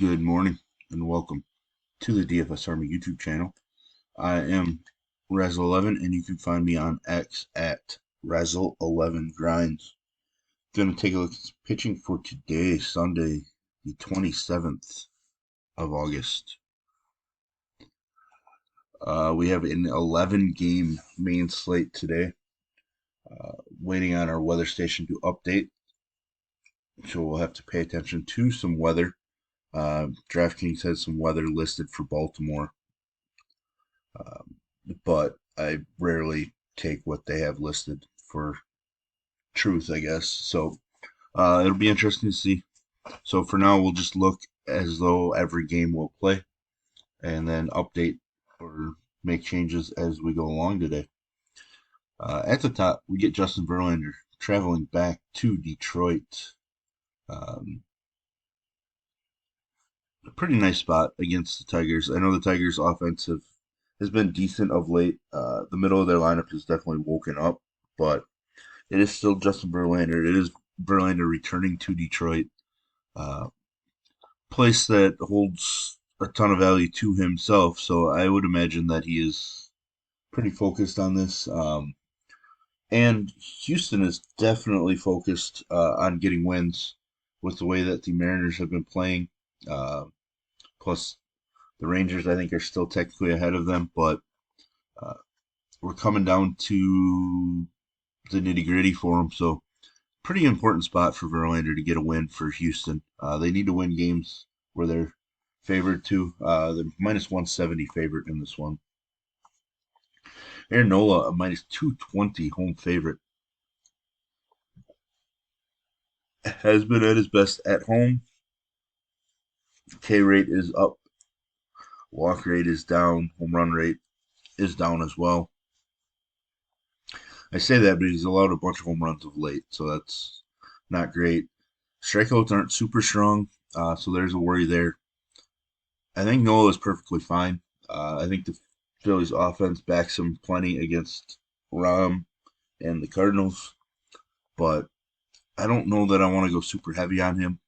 Good morning and welcome to the DFS Army YouTube channel. I am Razzle11 and you can find me on X at Razzle11Grinds. Going to take a look at some pitching for today, Sunday, the 27th of August. We have an 11-game main slate today. Waiting on our weather station to update, so we'll have to pay attention to some weather. DraftKings has some weather listed for Baltimore, but I rarely take what they have listed for truth, I guess. So it'll be interesting to see. So for now, we'll just look as though every game will play and then update or make changes as we go along today. At the top, we get Justin Verlander traveling back to Detroit. A pretty nice spot against the Tigers. I know the Tigers' offensive has been decent of late. The middle of their lineup has definitely woken up, but it is still Justin Verlander. It is Verlander returning to Detroit, place that holds a ton of value to himself. So I would imagine that he is pretty focused on this. And Houston is definitely focused on getting wins with the way that the Mariners have been playing. Plus, the Rangers, I think, are still technically ahead of them, but we're coming down to the nitty gritty for them. So, pretty important spot for Verlander to get a win for Houston. They need to win games where they're favored to. They're minus 170 favorite in this one. Nola, a minus 220 home favorite. Has been at his best at home. K rate is up. Walk rate is down. Home run rate is down as well. I say that, but he's allowed a bunch of home runs of late, so that's not great. Strikeouts aren't super strong, so there's a worry there. I think Nola is perfectly fine. I think the Phillies offense backs him plenty against Rom and the Cardinals, but I don't know that I want to go super heavy on him.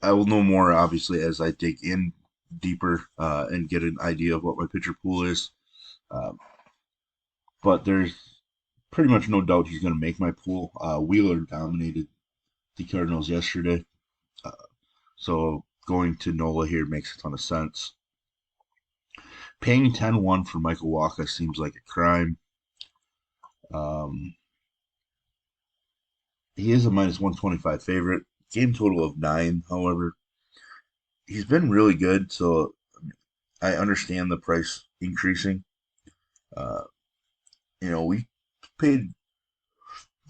I will know more, obviously, as I dig in deeper and get an idea of what my pitcher pool is. But there's pretty much no doubt he's going to make my pool. Wheeler dominated the Cardinals yesterday. So going to Nola here makes a ton of sense. Paying 10-1 for Michael Waka seems like a crime. He is a minus 125 favorite. Game total of 9, however. He's been really good, so I understand the price increasing. We paid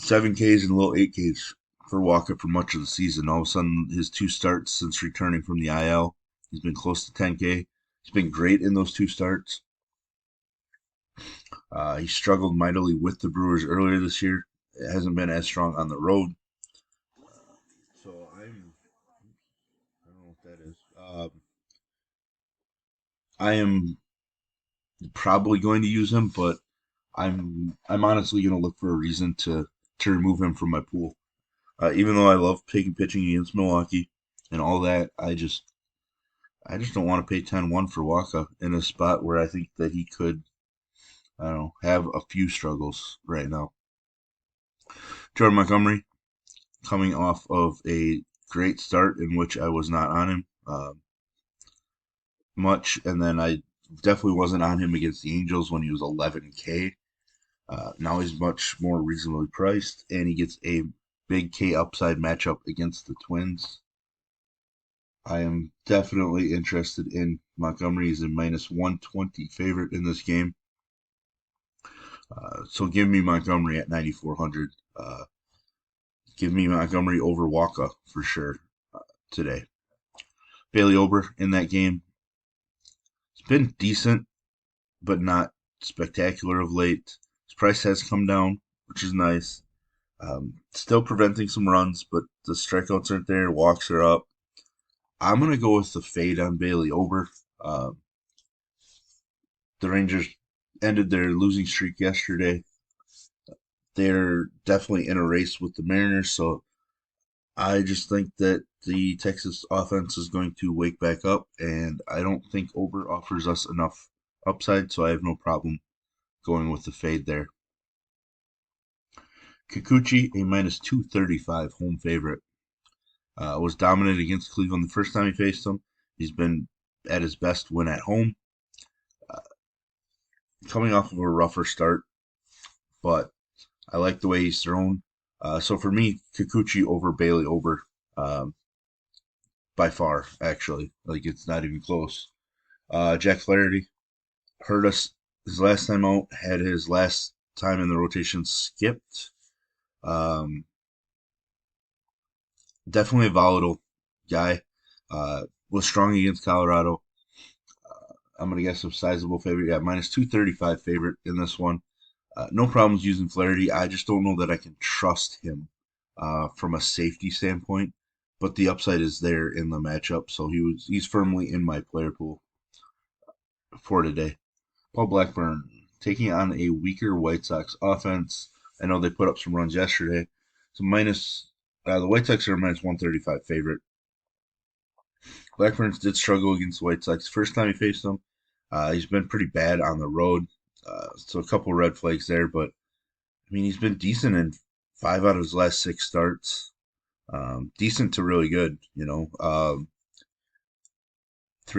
7Ks and low 8Ks for Waka for much of the season. All of a sudden, his 2 starts since returning from the IL, he's been close to 10K. He's been great in those 2 starts. He struggled mightily with the Brewers earlier this year. It hasn't been as strong on the road. So I don't know what that is. I am probably going to use him, but I'm honestly going to look for a reason to remove him from my pool. Even though I love taking pitching against Milwaukee and all that, I just don't want to pay 10-1 for Waka in a spot where I think that he could, I don't know, have a few struggles right now. Jordan Montgomery, coming off of a great start in which I was not on him much, and then I definitely wasn't on him against the Angels when he was 11K. Now he's much more reasonably priced, and he gets a big K upside matchup against the Twins. I am definitely interested in Montgomery. He's a minus 120 favorite in this game. So give me Montgomery at 9,400. Give me Montgomery over Waka for sure today. Bailey Ober in that game. It's been decent, but not spectacular of late. His price has come down, which is nice. Still preventing some runs, but the strikeouts aren't there. Walks are up. I'm going to go with the fade on Bailey Ober. The Rangers ended their losing streak yesterday. They're definitely in a race with the Mariners, so I just think that the Texas offense is going to wake back up, and I don't think over offers us enough upside, so I have no problem going with the fade there. Kikuchi, a minus 235 home favorite, was dominant against Cleveland the first time he faced them. He's been at his best when at home, uh, coming off of a rougher start, but I like the way he's thrown. So for me, Kikuchi over Bailey over um, by far, actually. Like it's not even close. Jack Flaherty hurt us his last time out, had his last time in the rotation skipped. Um, Definitely a volatile guy. Was strong against Colorado. I'm going to guess a sizable favorite. Yeah, minus 235 favorite in this one. No problems using Flaherty. I just don't know that I can trust him from a safety standpoint. But the upside is there in the matchup, so he's firmly in my player pool for today. Paul Blackburn taking on a weaker White Sox offense. I know they put up some runs yesterday. So the White Sox are a minus 135 favorite. Blackburn did struggle against the White Sox first time he faced them. He's been pretty bad on the road, so a couple red flags there. But I mean, he's been decent in 5 out of his last 6 starts. Decent to really good, 3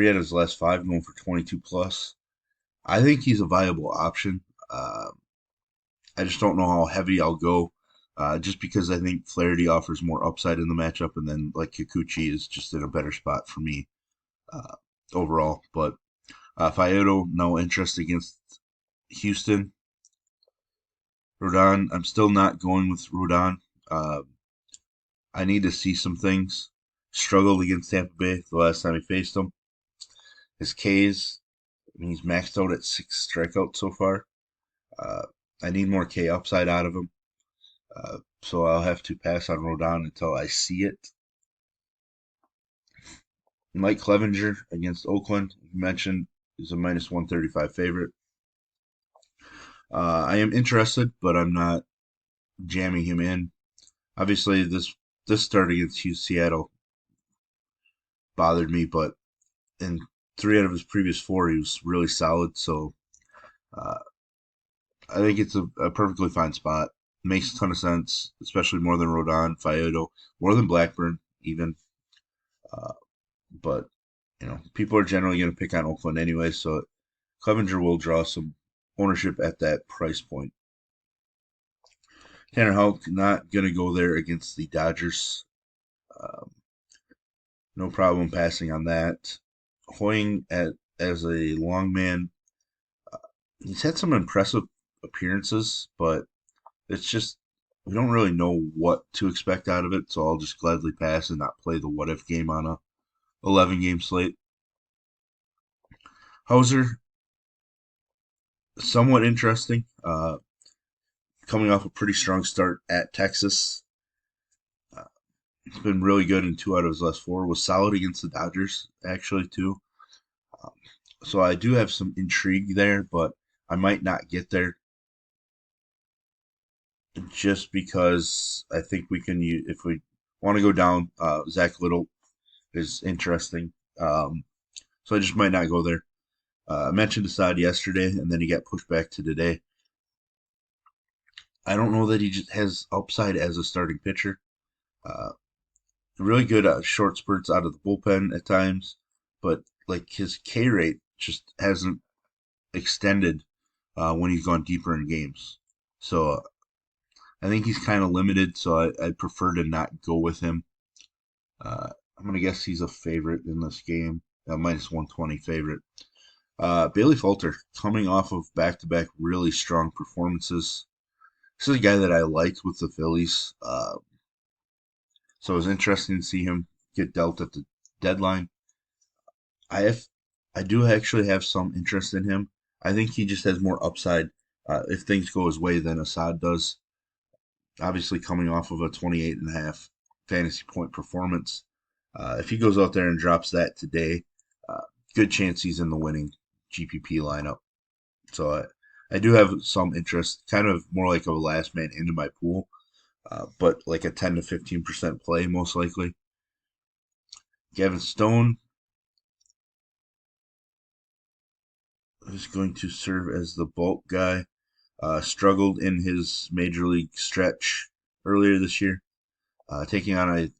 out of his last 5 going for 22 plus. I think he's a viable option. I just don't know how heavy I'll go, just because I think Flaherty offers more upside in the matchup, and then like Kikuchi is just in a better spot for me uh, overall. But Faedo, no interest against Houston. Rodon, I'm still not going with Rodon. Uh, I need to see some things. Struggled against Tampa Bay the last time he faced them. His Ks, I mean, he's maxed out at 6 strikeouts so far. Uh, I need more K upside out of him. So I'll have to pass on Rodon until I see it. Mike Clevenger against Oakland, you mentioned, is a minus 135 favorite. I am interested, but I'm not jamming him in. Obviously, this start against Seattle bothered me, but in 3 out of his previous 4, he was really solid. So uh, I think it's a perfectly fine spot. Makes a ton of sense, especially more than Rodon, Faedo, more than Blackburn, even. Uh, but people are generally going to pick on Oakland anyway, so Clevenger will draw some ownership at that price point. Tanner Houck not going to go there against the Dodgers. Um, no problem passing on that. Hoying as a long man, uh, he's had some impressive appearances, but it's just we don't really know what to expect out of it, so I'll just gladly pass and not play the what if game on a 11 game slate. Hauser, somewhat interesting. Coming off a pretty strong start at Texas. Uh, he's been really good in 2 out of his last 4. Was solid against the Dodgers, actually, too. Um, so I do have some intrigue there, but I might not get there just because I think we can use, if we want to go down, Zach Little is interesting. So I just might not go there. I mentioned Assad yesterday, and then he got pushed back to today. I don't know that he just has upside as a starting pitcher. Uh, Really good short spurts out of the bullpen at times, but like his K rate just hasn't extended when he's gone deeper in games. So I think he's kind of limited. So I'd prefer to not go with him. I'm gonna guess he's a favorite in this game, a minus 120 favorite. Bailey Falter coming off of back-to-back really strong performances. This is a guy that I liked with the Phillies. So it was interesting to see him get dealt at the deadline. I have, I do actually have some interest in him. I think he just has more upside if things go his way than Assad does. Obviously, coming off of a 28.5 fantasy point performance, if he goes out there and drops that today, uh, good chance he's in the winning GPP lineup. So I do have some interest, kind of more like a last man into my pool. but like a 10 to 15% play most likely. Gavin Stone is going to serve as the bulk guy. Struggled in his major league stretch earlier this year, taking on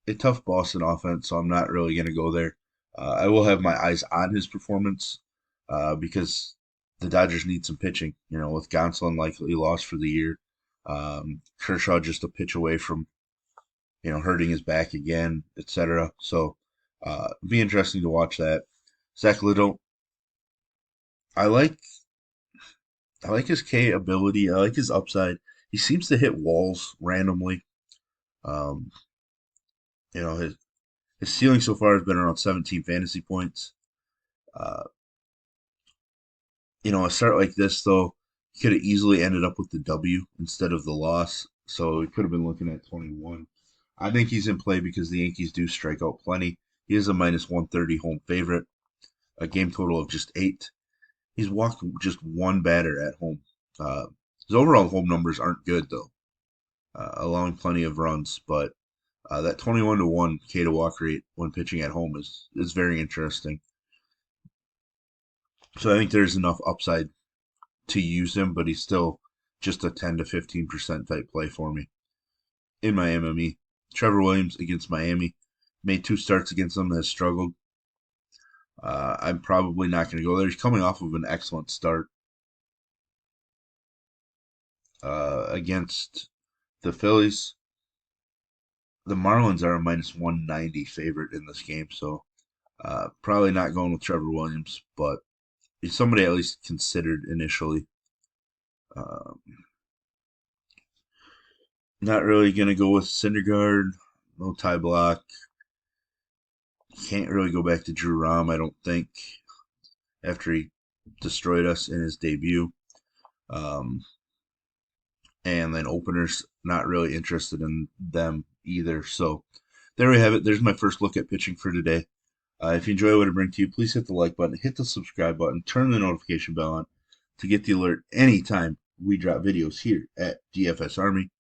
a tough Boston offense, so I'm not really going to go there. I will have my eyes on his performance because the Dodgers need some pitching. You know, with Gonsolin likely lost for the year, Kershaw just a pitch away from hurting his back again, etc. So, be interesting to watch that. Zach Liddell, I like I like his K ability. I like his upside. He seems to hit walls randomly. Um, his ceiling so far has been around 17 fantasy points. Uh, a start like this though, he could have easily ended up with the W instead of the loss. So he could have been looking at 21. I think he's in play because the Yankees do strike out plenty. He is a minus 130 home favorite, a game total of just 8. He's walked just one batter at home. Uh, his overall home numbers aren't good though, allowing plenty of runs, but that 21 to 1 K to walk rate when pitching at home is very interesting. So I think there's enough upside to use him, but he's still just a 10 to 15% type play for me in my MME. Trevor Williams against Miami made 2 starts against them, has struggled. I'm probably not going to go there. He's coming off of an excellent start against the Phillies. The Marlins are a minus 190 favorite in this game, so probably not going with Trevor Williams, but he's somebody at least considered initially. Um, Not really going to go with Syndergaard. No tie block. Can't really go back to Drew Rom, I don't think, after he destroyed us in his debut. Um, and then openers, not really interested in them either. So there we have it. There's my first look at pitching for today. If you enjoy what I bring to you, please hit the like button, hit the subscribe button, turn the notification bell on to get the alert anytime we drop videos here at DFS Army.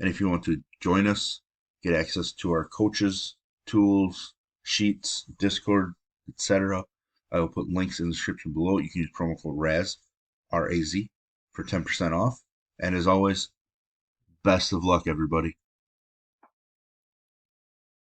And if you want to join us, get access to our coaches, tools, sheets, Discord, etc., I will put links in the description below. You can use promo code RAZ, RAZ, for 10% off. And as always, best of luck, everybody.